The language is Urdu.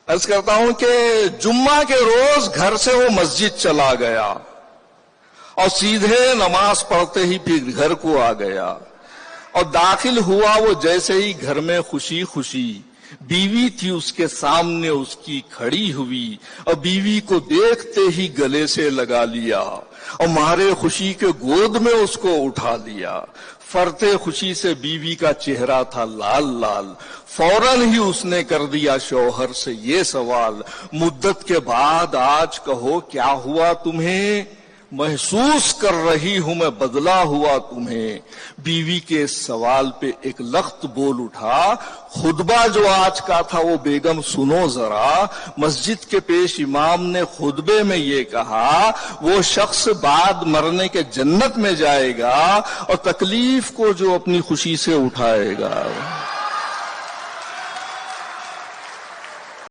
عرض کرتا ہوں کہ جمعہ کے روز گھر سے وہ مسجد چلا گیا اور سیدھے نماز پڑھتے ہی پھر گھر کو آ گیا، اور داخل ہوا وہ جیسے ہی گھر میں خوشی خوشی بیوی تھی اس کے سامنے اس کی کھڑی ہوئی، اور بیوی کو دیکھتے ہی گلے سے لگا لیا اور مارے خوشی کے گود میں اس کو اٹھا لیا۔ فرتے خوشی سے بیوی کا چہرہ تھا لال لال، فوراً ہی اس نے کر دیا شوہر سے یہ سوال، مدت کے بعد آج کہو کیا ہوا تمہیں؟ محسوس کر رہی ہوں میں بدلا ہوا تمہیں۔ بیوی کے اس سوال پہ ایک لخت بول اٹھا، خطبہ جو آج کا تھا وہ بیگم سنو ذرا، مسجد کے پیش امام نے خطبے میں یہ کہا، وہ شخص بعد مرنے کے جنت میں جائے گا اور تکلیف کو جو اپنی خوشی سے اٹھائے گا۔